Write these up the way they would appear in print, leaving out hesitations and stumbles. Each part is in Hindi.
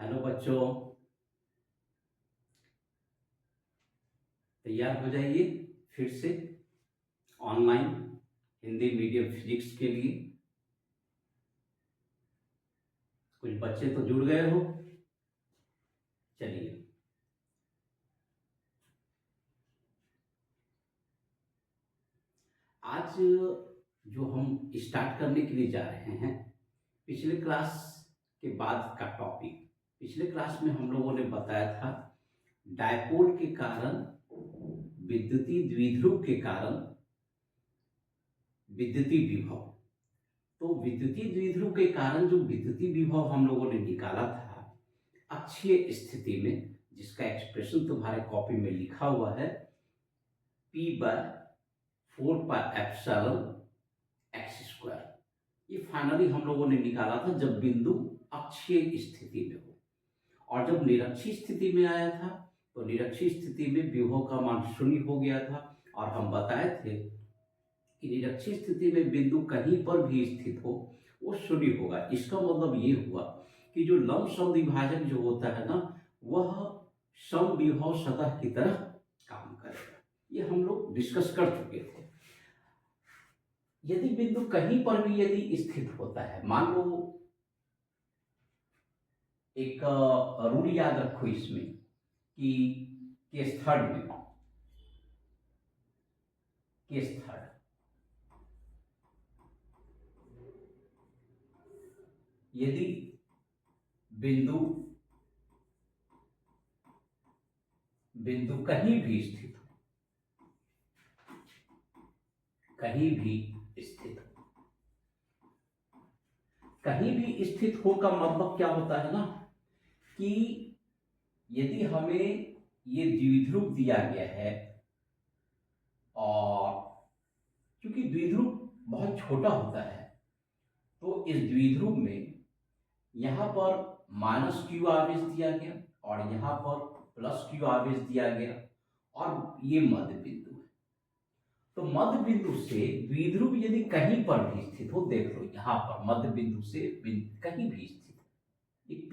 हेलो बच्चों, तैयार हो जाइए फिर से ऑनलाइन हिंदी मीडियम फिजिक्स के लिए। कुछ बच्चे तो जुड़ गए हो। चलिए, आज जो हम स्टार्ट करने के लिए जा रहे हैं, पिछले क्लास के बाद का टॉपिक। पिछले क्लास में हम लोगों ने बताया था डायपोल के कारण, विद्युतीय द्विध्रुव के कारण विद्युतीय विभव। तो विद्युतीय द्विध्रुव के कारण जो विद्युतीय विभव हम लोगों ने निकाला था अक्षीय स्थिति में, जिसका एक्सप्रेशन तुम्हारे कॉपी में लिखा हुआ है P/4πε(x²), ये फाइनली हम लोगों ने निकाला था जब बिंदु अक्षीय स्थिति में हो। और जब निरक्षीय स्थिति में आया था तो निरक्षीय स्थिति में विभव का मान 0 हो गया था। और हम बताए थे कि निरक्षीय स्थिति में बिंदु कहीं पर भी स्थित हो वो 0 होगा। इसका मतलब ये हुआ कि जो लंब समद्विभाजक जो होता है ना, वह समविभव सतह की तरह काम करेगा। ये हम लोग डिस्कस कर चुके थे। यदि बिंदु कहीं पर भी यदि स्थित होता है, मान लो एक रूल याद रखो इसमें कि केस थर्ड यदि बिंदु कहीं भी स्थित हो, कहीं भी स्थित हो का मतलब क्या होता है ना, कि यदि हमें ये द्विध्रुव दिया गया है और क्योंकि द्विध्रुव बहुत छोटा होता है तो इस द्विध्रुव में यहां पर -q आवेश दिया गया और यहां पर +q आवेश दिया गया और ये मध्य बिंदु है। तो मध्य बिंदु से द्विध्रुव यदि कहीं पर भी स्थित हो, देख लो यहां पर मध्य बिंदु से कहीं भी स्थित है, एक P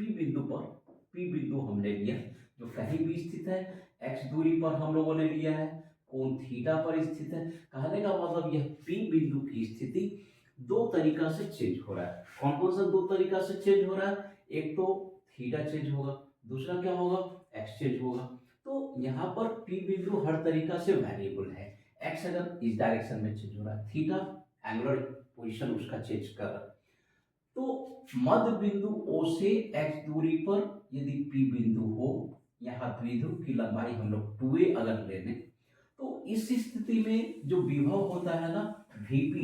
बिंदु हमने लिया जो कहीं भी स्थित है, x दूरी पर हम लोगों ने लिया है, कोण थीटा पर स्थित है। कहने का मतलब यह P बिंदु की स्थिति दो तरीका से चेंज हो रहा है। कौन कौन सा दो तरीका से चेंज हो रहा है? एक तो थीटा चेंज होगा, दूसरा क्या होगा? एक्स चेंज होगा। तो यहाँ पर P बिंदु हर तरीका से वेरिएबल है। एक्स अगर इस डायरेक्शन में चेंज हो रहा है, थीटा एंगुलर पोजीशन उसका चेंज कर रहा है। तो मध्य बिंदु O से x दूरी पर यदि P बिंदु हो, यहाँ द्विध्रुव की लंबाई हम लोग 2a अगर ले लें, तो इस स्थिति में जो विभव होता है ना Vp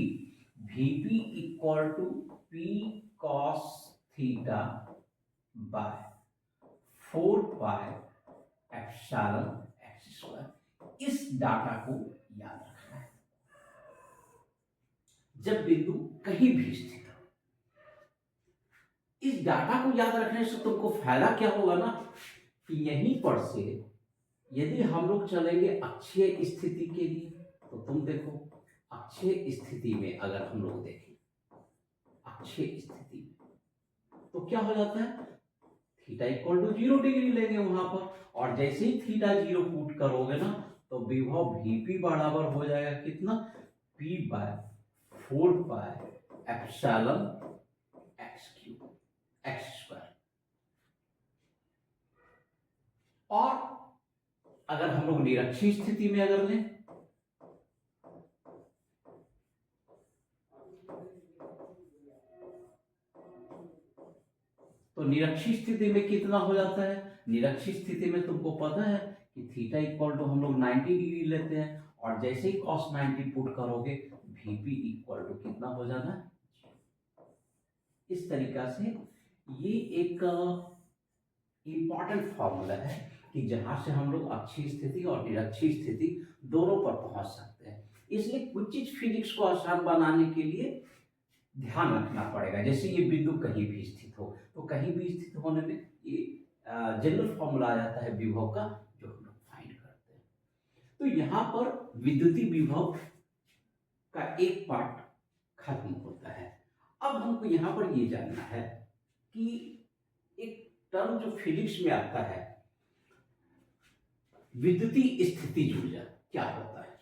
equal to P cos theta by 4πε(x²). इस डाटा को याद रखना है जब बिंदु कहीं भी स्थित हो। इस डाटा को याद रखने से तुमको फायदा क्या होगा ना, कि यहीं पर से यदि हम लोग चलेंगे अक्षीय स्थिति के लिए, तो तुम देखो अक्षीय स्थिति में अगर हम लोग देखें अक्षीय स्थिति में तो क्या हो जाता है, थीटा इक्वल टू 0 डिग्री लेंगे वहां पर, और जैसे ही थीटा 0 पुट करोगे ना तो विभव Vp बराबर हो जाएगा कितना? P/4πε(x²). और अगर हम लोग निरक्षीय स्थिति में अगर लें तो निरक्षीय स्थिति में कितना हो जाता है? निरक्षीय स्थिति में तुमको पता है कि थीटा इक्वल टू हम लोग 90 डिग्री लेते हैं, और जैसे ही cos 90 पुट करोगे Vp इक्वल टू कितना हो जाना है? इस तरीका से ये एक इंपॉर्टेंट फॉर्मूला है कि जहां से हम लोग अक्षीय स्थिति और निरक्षीय स्थिति दोनों पर पहुंच सकते हैं। इसलिए कुछ चीज फिजिक्स को आसान बनाने के लिए ध्यान रखना पड़ेगा। जैसे ये बिंदु कहीं भी स्थित हो, तो कहीं भी स्थित होने में ये जनरल फॉर्मूला आ जाता है विभव का, जो हम लोग फाइंड करते हैं। तो यहाँ पर विद्युतीय विभव का एक पार्ट खत्म होता है। अब हमको यहाँ पर ये जानना है कि एक टर्म जो फिजिक्स में आता है, विद्युतीय स्थितिज ऊर्जा क्या होता है।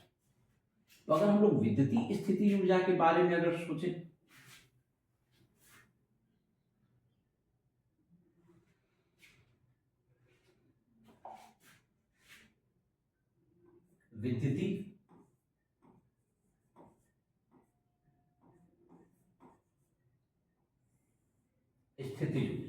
तो अगर हम लोग विद्युतीय स्थितिज ऊर्जा के बारे में अगर सोचें, विद्युतीय स्थितिज ऊर्जा,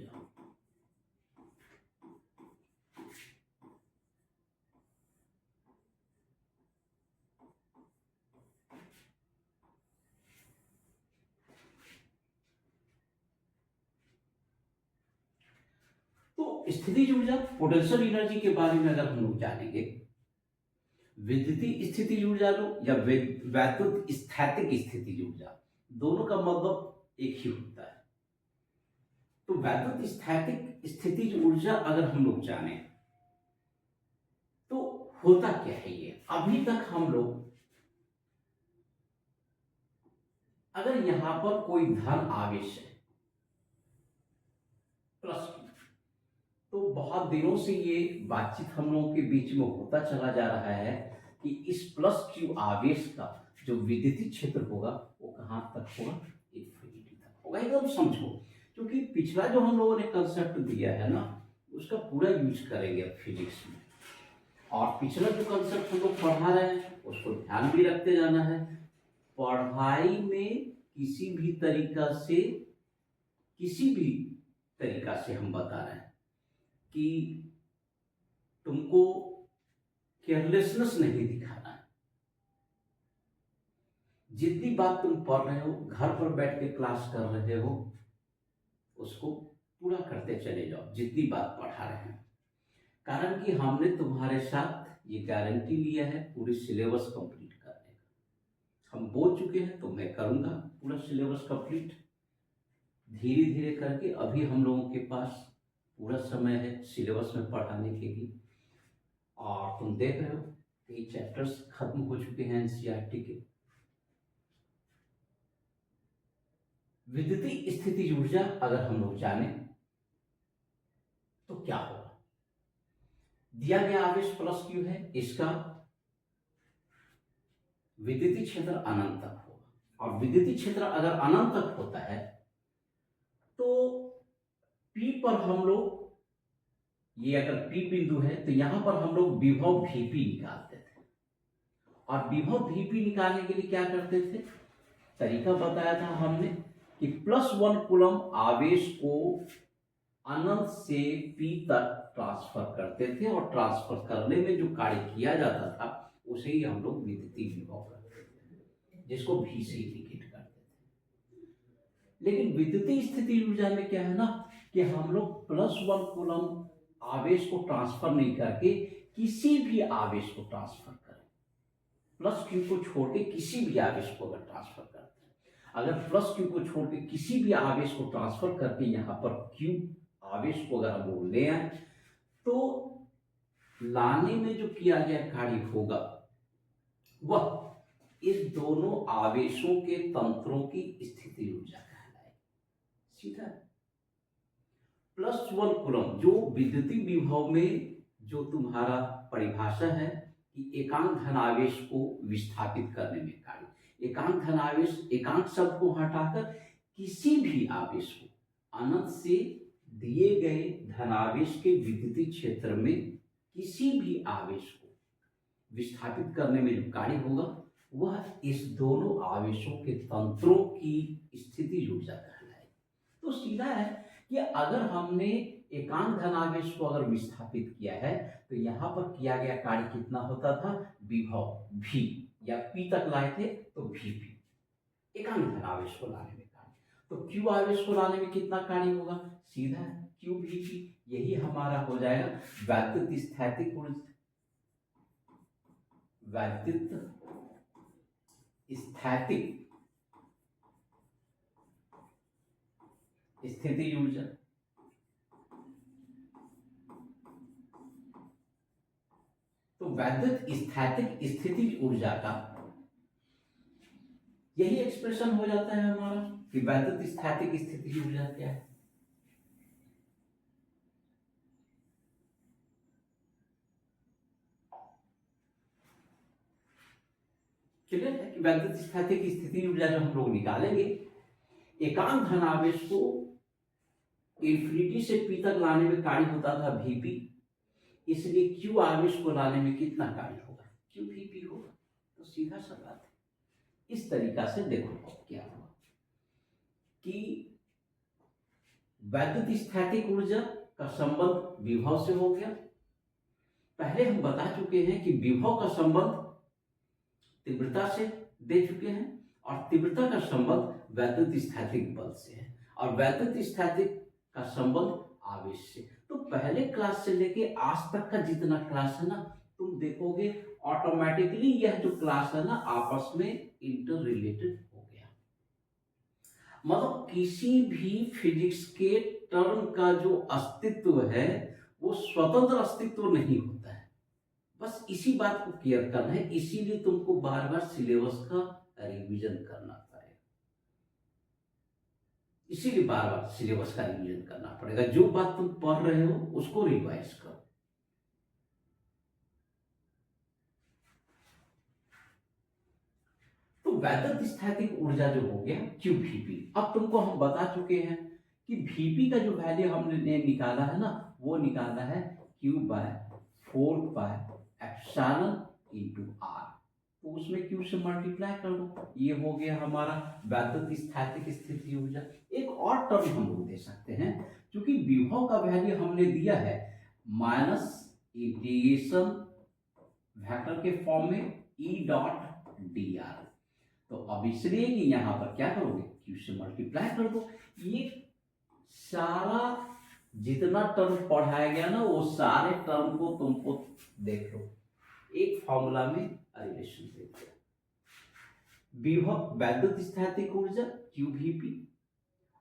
तो स्थितिज ऊर्जा पोटेंशियल एनर्जी के बारे में अगर हम लोग जानेंगे, विद्युतीय स्थितिज ऊर्जा लो या वैद्युत स्थैतिक स्थितिज ऊर्जा, दोनों का मतलब एक ही होता है। तो वैद्युत स्थैतिक स्थितिज ऊर्जा अगर हम लोग जाने तो होता क्या है ये। अभी तक हम लोग अगर यहां पर कोई धन आवेश है प्लस, तो बहुत दिनों से ये बातचीत हम लोगों के बीच में होता चला जा रहा है कि इस प्लस क्यू आवेश का जो विद्युतीय क्षेत्र होगा वो कहां तक होगा, इंफिनिटी तक होगा। एकदम समझो, क्योंकि पिछला जो हम लोगों ने कंसेप्ट दिया है ना, उसका पूरा यूज करेंगे अब फिजिक्स में। और पिछला जो कंसेप्ट हम लोग पढ़ा रहे हैं उसको ध्यान भी रखते जाना है। पढ़ाई में किसी भी तरीका से हम बता रहे हैं कि तुमको केयरलेसनेस नहीं दिखाना है। जितनी बात तुम पढ़ रहे हो, घर पर बैठ के क्लास कर रहे हो, उसको पूरा करते चले जाओ जितनी बात पढ़ा रहे हैं। कारण कि हमने तुम्हारे साथ ये गारंटी लिया है पूरी सिलेबस कंप्लीट करने का। हम बोल चुके हैं तो मैं करूंगा पूरा सिलेबस कंप्लीट धीरे धीरे करके। अभी हम लोगों के पास पूरा समय है सिलेबस में पढ़ाने के लिए। और तुम देख रहे हो कई चैप्टर्स खत्म हो चुके हैं एनसीईआरटी के। विद्युतीय स्थितिज ऊर्जा अगर हम लोग जाने तो क्या होगा। दिया गया आवेश प्लस क्यू है, इसका विद्युतीय क्षेत्र अनंत तक होगा। और विद्युतीय क्षेत्र अगर अनंत तक होता है तो P पर हम लोग, ये अगर P बिंदु है तो यहां पर हम लोग विभव Vp निकालते थे। और विभव Vp निकालने के लिए क्या करते थे, तरीका बताया था हमने कि +1 कूलम आवेश को अनंत से P तक ट्रांसफर करते थे। और ट्रांसफर करने में जो कार्य किया जाता था उसे ही हम लोग विद्युतीय विभव करते थे, जिसको V से इंडिकेट करते थे। लेकिन विद्युतीय स्थितिज ऊर्जा में क्या है ना कि हम लोग +1 कूलम आवेश को ट्रांसफर नहीं करके किसी भी आवेश को ट्रांसफर करें। प्लस क्यू को छोड़ के किसी भी आवेश को अगर ट्रांसफर करते हैं, अगर प्लस क्यू को छोड़ के किसी भी आवेश को ट्रांसफर करके यहाँ पर क्यू आवेश को अगर हम लोग ले आए तो लाने में जो किया गया कार्य होगा वह इस दोनों आवेशों के तंत्रों की स्थितिज ऊर्जा कहलाएगी। सीधा +1 कूलम जो विद्युतीय विभव में जो तुम्हारा परिभाषा है कि एकांक धनावेश को विस्थापित करने में कार्य। एकांक धनावेश, एकांक शब्द को हटाकर किसी भी आवेश को अनंत से दिए गए धनावेश के विद्युतीय क्षेत्र में किसी भी आवेश को विस्थापित करने में जो कार्य होगा वह इस दोनों आवेशों के तंत्रों की स्थितिज ऊर्जा कहलाएगी। तो सीधा है कि अगर हमने एकांक धनावेश को अगर विस्थापित किया है तो यहाँ पर किया गया कार्य कितना होता था, विभव V या P तक लाए थे तो Vp एकांक धनावेश को लाने में कार्य। तो Q आवेश को लाने में कितना कार्य होगा, सीधा Q Vp। यही हमारा हो जाएगा वैद्युत स्थैतिक ऊर्जा, वैद्युत स्थैतिक स्थितिज ऊर्जा। तो वैद्युत स्थैतिक स्थितिज ऊर्जा का यही एक्सप्रेशन हो जाता है हमारा कि वैद्युत स्थैतिक स्थितिज ऊर्जा क्या है। क्लियर है कि वैद्युत स्थैतिक स्थिति ऊर्जा जो हम लोग निकालेंगे, एकांक धनावेश को इंफिनिटी से पी तक लाने में कार्य होता था Vp, इसलिए Q आवेश को लाने में कितना कार्य होगा, Q Vp होगा। तो सीधा सा बात है। इस तरीका से देखो क्या हुआ कि वैद्युत स्थैतिक ऊर्जा का संबंध विभव से हो गया। पहले हम बता चुके हैं कि विभव का संबंध तीव्रता से दे चुके हैं और तीव्रता का संबंध वैद्युत स्थैतिक बल से है और वैद्युत स्थैतिक का संबंध आवेश से। तो पहले क्लास से लेके आज तक का जितना क्लास है ना, तुम देखोगे ऑटोमेटिकली यह जो क्लास है ना आपस में इंटर रिलेटेड हो गया। मतलब किसी भी फिजिक्स के टर्म का जो अस्तित्व है वो स्वतंत्र अस्तित्व नहीं होता है। बस इसी बात को क्लियर करना है, इसीलिए तुमको बार बार सिलेबस का रिवीजन करना पड़ेगा। इसीलिए बार बार सिलेबस का रिवीजन करना पड़ेगा। जो बात तुम पढ़ रहे हो उसको रिवाइज करो। तो वैद्युत स्थैतिक ऊर्जा जो हो गया क्यू Vp। अब तुमको हम बता चुके हैं कि Vp का जो वैल्यू हमने निकाला है ना, वो निकाला है Q/4 एप्सिलॉन इनटू R। तो उसमें Q से मल्टीप्लाई कर दो, ये हो गया हमारा वैद्युत स्थैतिक स्थिति ऊर्जा। एक और टर्म हम लोग दे सकते हैं, क्योंकि विभव का वैल्यू हमने दिया है माइनस इंटीग्रेशन वेक्टर के फॉर्म में E.dr। तो अब इसलिए कि यहाँ पर क्या करोगे, Q से मल्टीप्लाई कर दो। ये सारा जितना टर्म पढ़ाया गया ना वो सारे टर्म को तुमको देख लो, एक फॉर्मूला में रिलेशन दे दिया। विभव वैद्युत स्थैतिक ऊर्जा Q Vp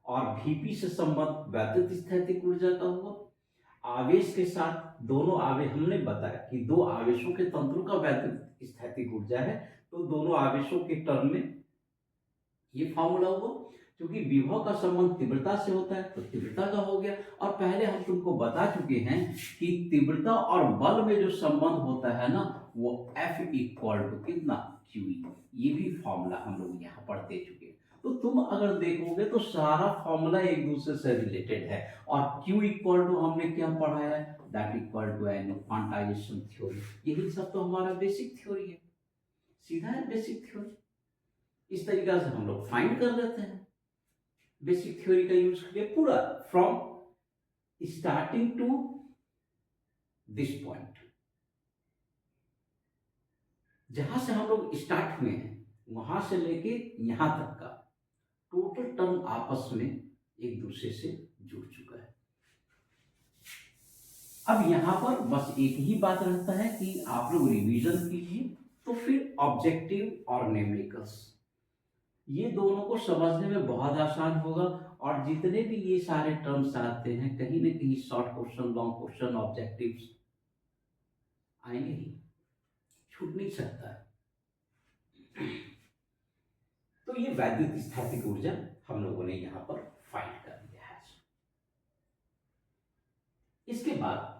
और Vp से संबंध वैद्युत स्थैतिक ऊर्जा का हुआ। आवेश के साथ दोनों आवेश, हमने बताया कि दो आवेशों के तंत्रों का वैद्युत स्थैतिक ऊर्जा है, तो दोनों आवेशों के टर्म में ये फॉर्मूला हुआ। क्योंकि विभव का संबंध तीव्रता से होता है तो तीव्रता का हो गया। और पहले हम तुमको बता चुके हैं कि तीव्रता और बल में जो संबंध होता है ना वो F इक्वल टू कितना, QE। ये भी फॉर्मूला हम लोग यहाँ पर दे चुके हैं। तो तुम अगर देखोगे तो सारा फॉर्मूला एक दूसरे से रिलेटेड है। और Q इक्वल टू हमने क्या पढ़ाया है, that equal to an quantization theory. यही सब तो हमारा बेसिक थ्योरी है, सीधा है बेसिक थ्योरी। इस तरीका से हम लोग फाइंड कर लेते हैं। बेसिक थ्योरी का यूज करके पूरा from starting to this point, जहां से हम लोग स्टार्ट हुए हैं वहां से लेके यहां तक का टोटल टर्म आपस में एक दूसरे से जुड़ चुका है। अब यहां पर बस एक ही बात रहता है कि आप लोग रिवीजन कीजिए, तो फिर ऑब्जेक्टिव और न्यूमेरिकल्स ये दोनों को समझने में बहुत आसान होगा। और जितने भी ये सारे टर्म्स आते हैं कहीं न कहीं short question, long question, objectives आएंगे ही, छूट नहीं सकता है। तो ये वैद्युत स्थैतिक ऊर्जा हम लोगों ने यहां पर फाइंड कर लिया है। इसके बाद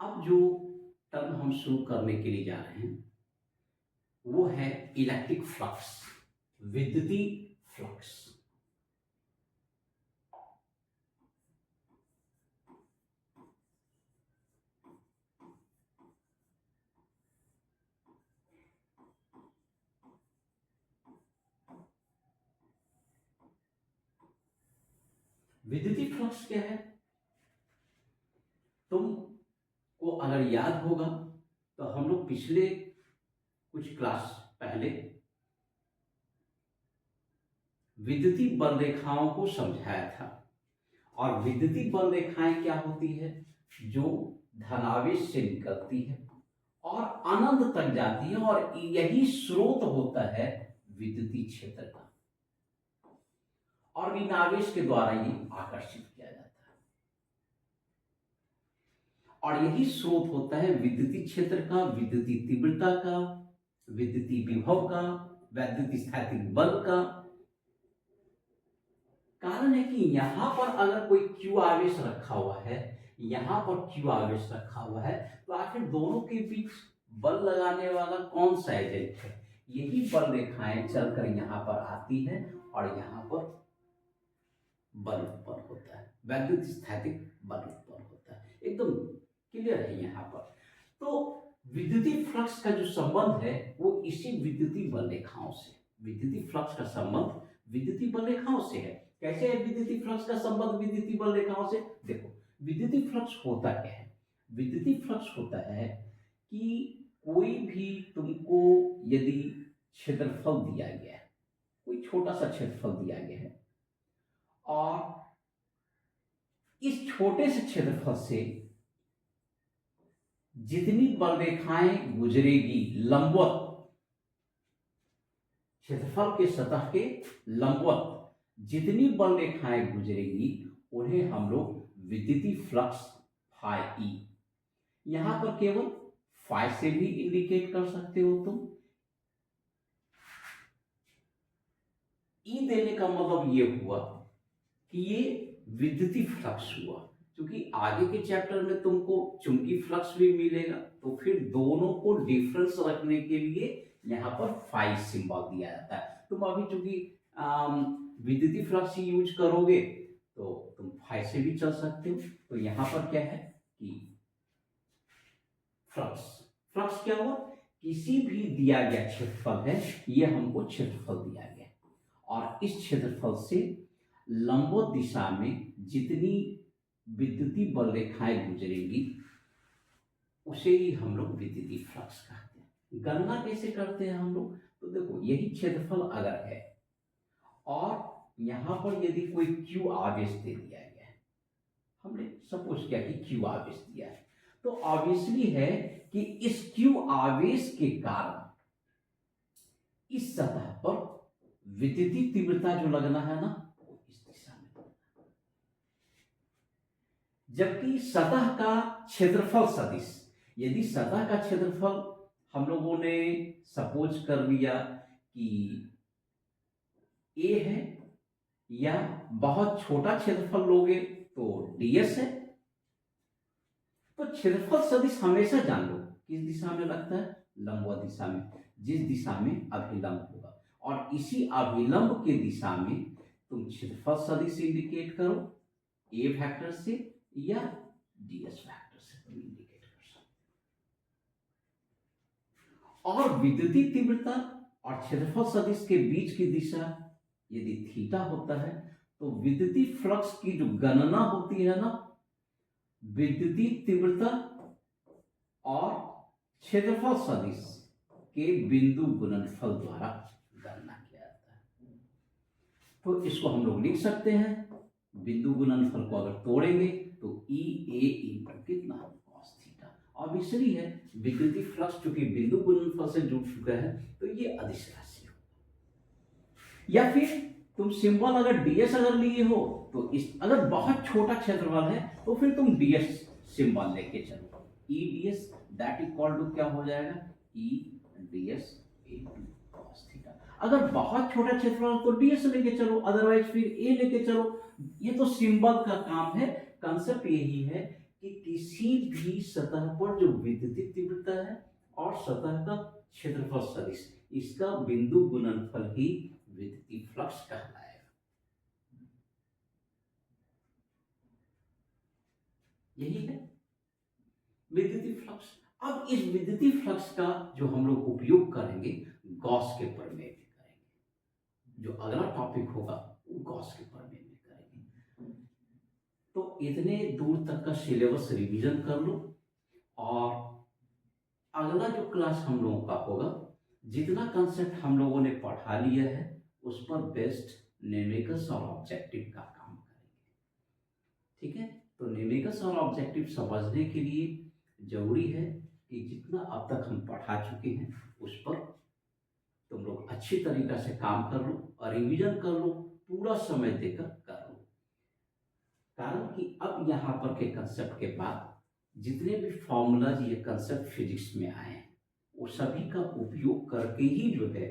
अब जो टर्म हम शुरू करने के लिए जा रहे हैं वो है इलेक्ट्रिक फ्लक्स, विद्युतीय फ्लक्स। विद्युतीय फ्लक्स क्या है? तुमको अगर याद होगा तो हम लोग पिछले कुछ क्लास पहले विद्युतीय बल रेखाओं को समझाया था। और विद्युतीय बल रेखाएं क्या होती है? जो धनावेश से निकलती है और अनंत तक जाती है, और यही स्रोत होता है विद्युतीय क्षेत्र का, और ऋणावेश के द्वारा ये आकर्षित किया जाता है, और यही स्रोत होता है विद्युतीय क्षेत्र का, विद्युतीय तीव्रता का, विद्युतीय विभव का, वैद्युतीय स्थैतिक बल का। कारण है कि यहां पर अगर कोई Q आवेश रखा हुआ है, यहां पर Q आवेश रखा हुआ है, तो आखिर दोनों के बीच बल लगाने वाला कौन सा एजेंट है? यही बल रेखाएं चलकर यहां पर आती है और यहां पर बल उत्पन्न होता है, वैद्युत स्थैतिक बल उत्पन्न होता है। एकदम क्लियर है यहाँ पर। तो विद्युतीय फ्लक्स का जो संबंध है वो इसी विद्युतीय बल रेखाओं से, विद्युतीय फ्लक्स का संबंध विद्युतीय बल रेखाओं से है। कैसे है विद्युतीय फ्लक्स का संबंध विद्युतीय बल रेखाओं से? देखो, विद्युतीय फ्लक्स होता क्या है? विद्युतीय फ्लक्स होता है कि कोई भी तुमको यदि क्षेत्रफल दिया गया है, कोई छोटा सा क्षेत्रफल दिया गया है, और इस छोटे से क्षेत्रफल से जितनी बल रेखाएं गुजरेगी लंबवत, क्षेत्रफल के सतह के लंबवत जितनी बल रेखाएं गुजरेगी, उन्हें हम लोग विद्युतीय फ्लक्स फाई ई, यहां पर केवल फाई से भी इंडिकेट कर सकते हो तुम। ई देने का मतलब ये हुआ कि ये विद्युतीय फ्लक्स हुआ, क्योंकि आगे के चैप्टर में तुमको चुंबकीय फ्लक्स भी मिलेगा, तो फिर दोनों को डिफरेंस रखने के लिए यहाँ पर फाई सिंबल दिया जाता है। तुम अभी चूंकि विद्युतीय फ्लक्स ही यूज करोगे तो तुम फाई से भी चल सकते हो। तो यहाँ पर क्या है कि फ्लक्स, फ्लक्स क्या हुआ? किसी भी दिया गया क्षेत्रफल है, ये हमको क्षेत्रफल दिया गया, और इस क्षेत्रफल से लंबवत दिशा में जितनी विद्युतीय बल रेखाएं गुजरेंगी उसे ही हम लोग विद्युतीय फ्लक्स कहते हैं। गणना कैसे करते हैं हम लोग? तो देखो, यही क्षेत्रफल अगर है और यहां पर यदि कोई Q आवेश दे दिया गया है, हमने सपोज किया कि Q आवेश दिया है, तो ऑब्वियसली है कि इस Q आवेश के कारण इस सतह पर विद्युतीय तीव्रता जो लगना है ना, वो इस दिशा में, जबकि सतह का क्षेत्रफल सदिश, यदि सतह का क्षेत्रफल हम लोगों ने सपोज कर लिया कि A है, या बहुत छोटा क्षेत्रफल लोगे तो ds है, तो क्षेत्रफल सदिश हमेशा जान लो किस दिशा में लगता है? लंबवत दिशा में, जिस दिशा में अभिलंब होगा, और इसी अभिलंब के दिशा में तुम क्षेत्रफल सदिश इंडिकेट करो A वेक्टर से या ds वेक्टर से तुम इंडिकेट कर सकते हो। और विद्युतीय तीव्रता और क्षेत्रफल सदिश के बीच की दिशा यदि थीटा होता है, तो विद्युतीय फ्लक्स की जो गणना होती है ना, विद्युतीय तीव्रता और क्षेत्रफल सदिश के बिंदु गुणनफल द्वारा गणना किया जाता है। तो इसको हम लोग लिख सकते हैं, बिंदु गुणनफल को अगर तोड़ेंगे तो ई ए इंटू कितना? cos theta. ऑब्वियसली है, विद्युतीय फ्लक्स चूंकि बिंदु गुणनफल से जुड़ चुका है तो ये अदिश राशि हो। या फिर तुम सिंबल अगर ds अगर लिए हो तो इस, अगर बहुत छोटा क्षेत्रफल है तो फिर तुम ds सिंबल लेके चलो, ई ds दैट इक्वल टू क्या हो जाएगा? ई ds इनटू cos थीटा। अगर बहुत छोटा क्षेत्रफल तो ds लेके चलो, अदरवाइज फिर a लेके चलो। ये तो सिंबल का काम है। कंसेप्ट यही है कि किसी भी सतह पर जो विद्युतीय तीव्रता है और सतह का क्षेत्रफल सदिश, इसका बिंदु गुणनफल ही विद्युतीय फ्लक्स कहलाएगा। यही है विद्युतीय फ्लक्स। अब इस विद्युतीय फ्लक्स का जो हम लोग उपयोग करेंगे गॉस के प्रमेय में करेंगे। जो अगला टॉपिक होगा वो गॉस के प्रमेय में करेंगे। तो इतने दूर तक का सिलेबस रिवीजन कर लो और अगला जो क्लास हम लोगों का होगा, जितना कंसेप्ट हम लोगों ने पढ़ा लिया है उस पर बेस्ड न्यूमेरिकल्स और ऑब्जेक्टिव का काम करेंगे। ठीक है, तो न्यूमेरिकल्स और ऑब्जेक्टिव समझने के लिए जरूरी है कि जितना अब तक हम पढ़ा चुके हैं उस पर तुम लोग अच्छी तरीका से काम कर लो और रिवीजन कर लो, पूरा समय देकर कर लो। कारण कि अब यहाँ पर के कंसेप्ट के बाद जितने भी फॉर्मूलाज ये कंसेप्ट फिजिक्स में आए हैं वो सभी का उपयोग करके ही जो है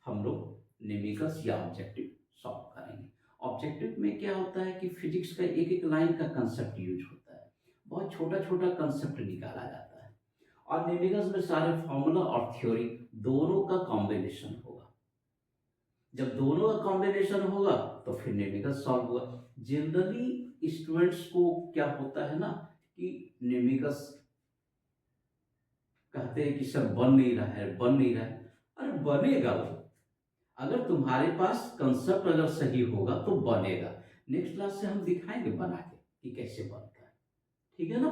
हम लोग न्यूमेरिकल्स या ऑब्जेक्टिव सॉल्व करेंगे। ऑब्जेक्टिव में क्या होता है कि फिजिक्स का एक एक लाइन का कंसेप्ट यूज होता है, बहुत छोटा छोटा कंसेप्ट निकाला जाता है, और न्यूमेरिकल्स में सारे फॉर्मूला और थ्योरी दोनों का कॉम्बिनेशन होगा। जब दोनों का कॉम्बिनेशन होगा तो फिर न्यूमेरिकल्स सॉल्व होगा। जनरली स्टूडेंट्स को क्या होता है ना कि न्यूमेरिकल्स कहते हैं कि सर बन नहीं रहा है, बन नहीं रहा है। अरे बनेगा वो, अगर तुम्हारे पास कंसेप्ट अगर सही होगा तो बनेगा। नेक्स्ट क्लास से हम दिखाएंगे बना के कि कैसे बनता है। ठीक है ना।